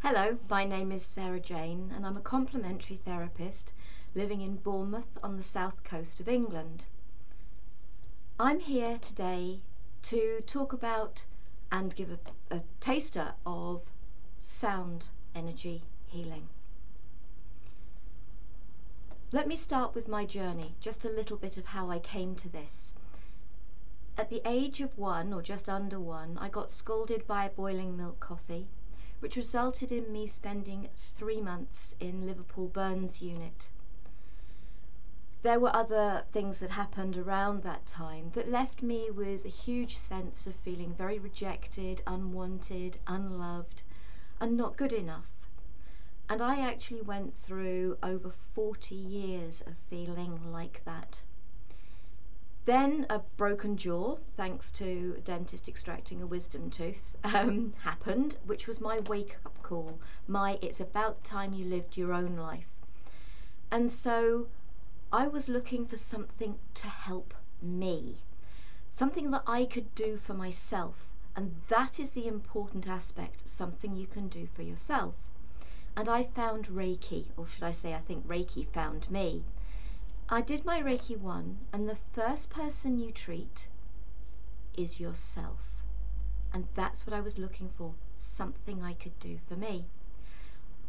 Hello, my name is Sarah Jane and I'm a complementary therapist living in Bournemouth on the south coast of England. I'm here today to talk about and give a taster of sound energy healing. Let me start with my journey, just a little bit of how I came to this. At the age of 1 or just under 1, I got scalded by a boiling milk coffee, which resulted in me spending 3 months in Liverpool Burns unit. There were other things that happened around that time that left me with a huge sense of feeling very rejected, unwanted, unloved, and not good enough. And I actually went through over 40 years of feeling like that. Then a broken jaw, thanks to a dentist extracting a wisdom tooth, happened, which was my wake-up call. It's about time you lived your own life. And so I was looking for something to help me, something that I could do for myself. And that is the important aspect, something you can do for yourself. And I found Reiki, or should I say, I think Reiki found me. I did my Reiki 1, and the first person you treat is yourself. And that's what I was looking for, something I could do for me.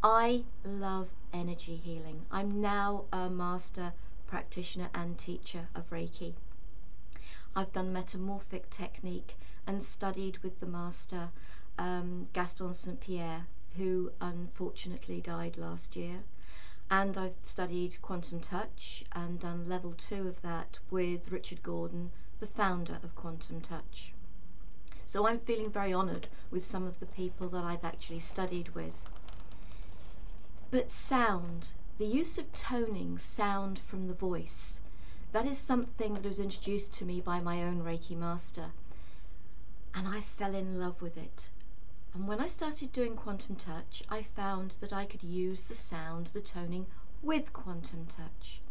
I love energy healing. I'm now a master practitioner and teacher of Reiki. I've done metamorphic technique and studied with the master Gaston St. Pierre, who unfortunately died last year. And I've studied quantum touch and done level 2 of that with Richard Gordon, the founder of Quantum Touch. So I'm feeling very honoured with some of the people that I've actually studied with. But sound, the use of toning sound from the voice, that is something that was introduced to me by my own Reiki master. And I fell in love with it. And when I started doing quantum touch, I found that I could use the sound, the toning, with quantum touch.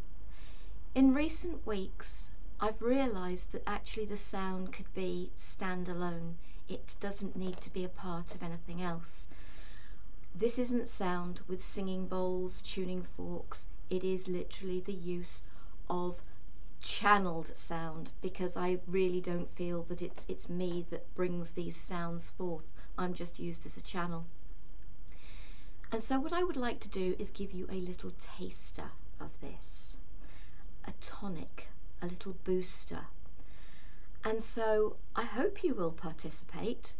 In recent weeks, I've realised that actually the sound could be standalone. It doesn't need to be a part of anything else. This isn't sound with singing bowls, tuning forks. It is literally the use of channeled sound, because I really don't feel that it's me that brings these sounds forth. I'm just used as a channel. And so what I would like to do is give you a little taster of this, a tonic, a little booster. And so I hope you will participate.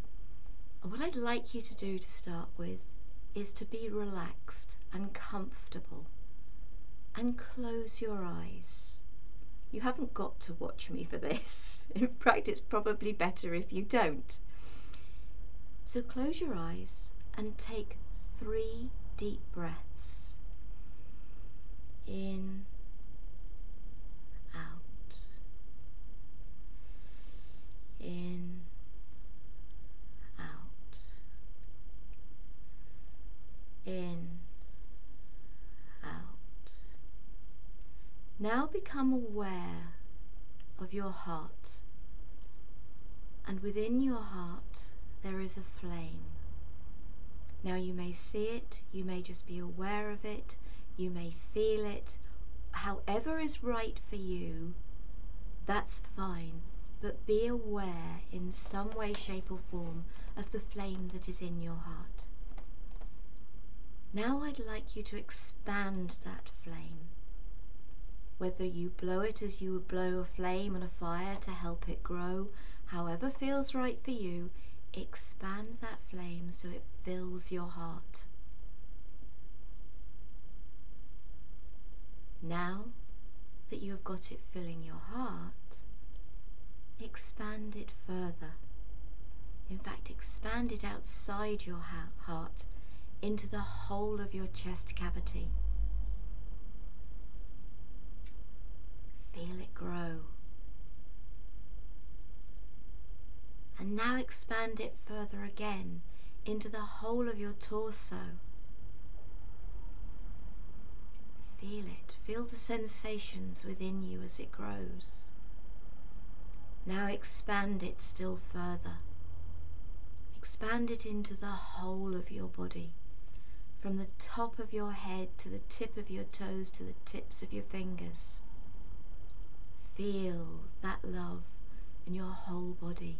And what I'd like you to do to start with is to be relaxed and comfortable and close your eyes. You haven't got to watch me for this. In fact, it's probably better if you don't. So close your eyes and take 3 deep breaths. In, out. In, out. In, out. Now become aware of your heart. And within your heart, there is a flame. Now you may see it, you may just be aware of it, you may feel it. However is right for you, that's fine. But be aware in some way, shape or form of the flame that is in your heart. Now I'd like you to expand that flame. Whether you blow it as you would blow a flame on a fire to help it grow, however feels right for you, expand that flame so it fills your heart. Now that you have got it filling your heart, expand it further. In fact, expand it outside your heart into the whole of your chest cavity. Feel it grow. And now expand it further again into the whole of your torso. Feel it. Feel the sensations within you as it grows. Now expand it still further. Expand it into the whole of your body. from the top of your head to the tip of your toes to the tips of your fingers. Feel that love in your whole body.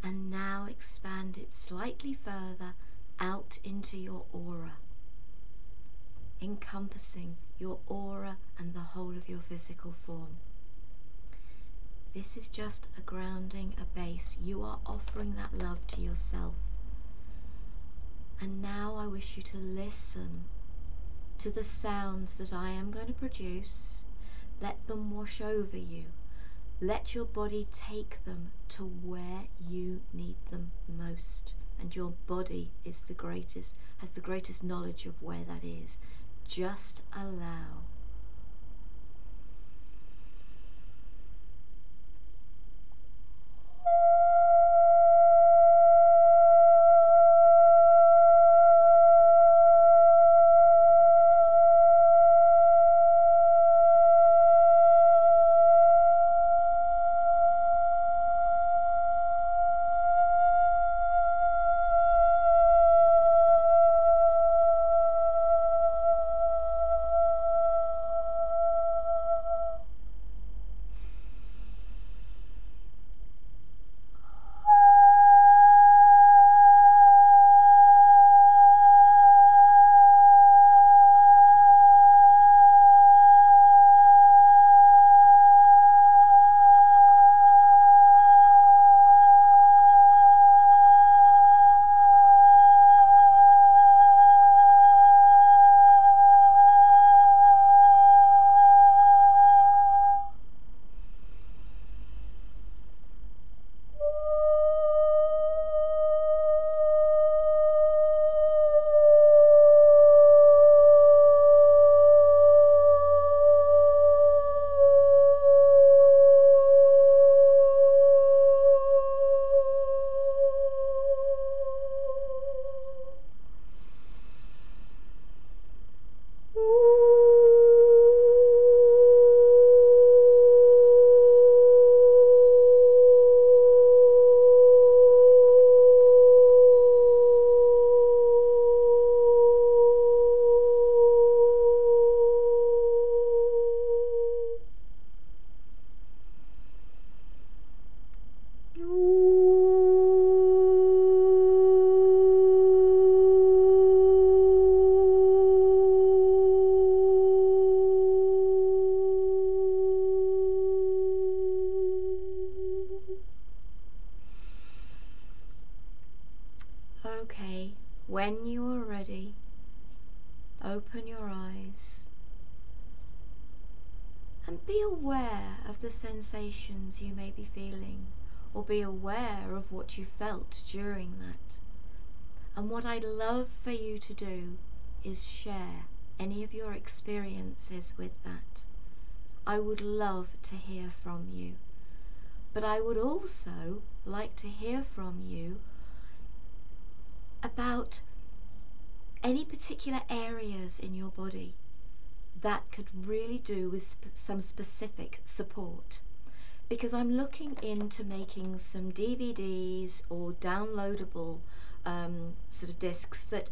And now expand it slightly further out into your aura, encompassing your aura and the whole of your physical form. This is just a grounding, a base. You are offering that love to yourself. And now I wish you to listen to the sounds that I am going to produce. Let them wash over you. Let your body take them to where you need them most. And your body is the greatest, has the greatest knowledge of where that is. Just allow. Okay, when you are ready, open your eyes and be aware of the sensations you may be feeling, or be aware of what you felt during that. And what I'd love for you to do is share any of your experiences with that. I would love to hear from you, but I would also like to hear from you about any particular areas in your body that could really do with some specific support, because I'm looking into making some DVDs or downloadable sort of discs that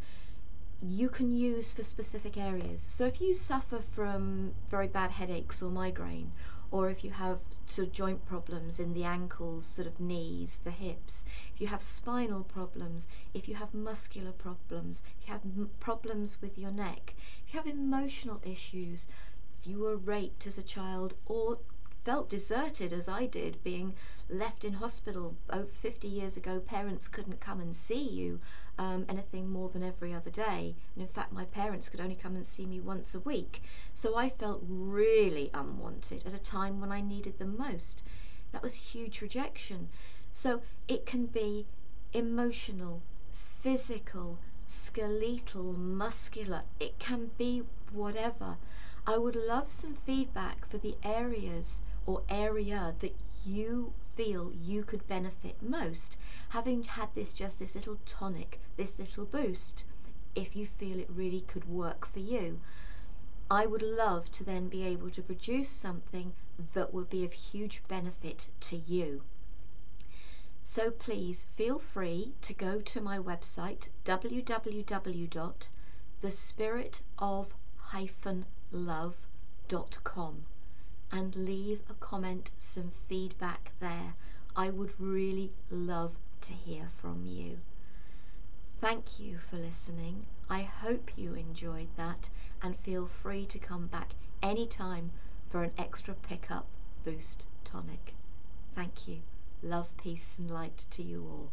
you can use for specific areas. So if you suffer from very bad headaches or migraine, or if you have sort of joint problems in the ankles, sort of knees, the hips, if you have spinal problems, if you have muscular problems, if you have problems with your neck, if you have emotional issues, if you were raped as a child or felt deserted as I did, being left in hospital over 50 years ago, parents couldn't come and see you anything more than every other day, and in fact my parents could only come and see me once a week, so I felt really unwanted at a time when I needed them most. That was huge rejection. So it can be emotional, physical, skeletal, muscular, it can be whatever. I would love some feedback for the areas or area that you feel you could benefit most, having had this little tonic, this little boost, if you feel it really could work for you. I would love to then be able to produce something that would be of huge benefit to you. So please feel free to go to my website www.thespiritoflove.com and leave a comment, some feedback there. I would really love to hear from you. Thank you for listening. I hope you enjoyed that, and feel free to come back anytime for an extra pickup boost tonic. Thank you. Love, peace and light to you all.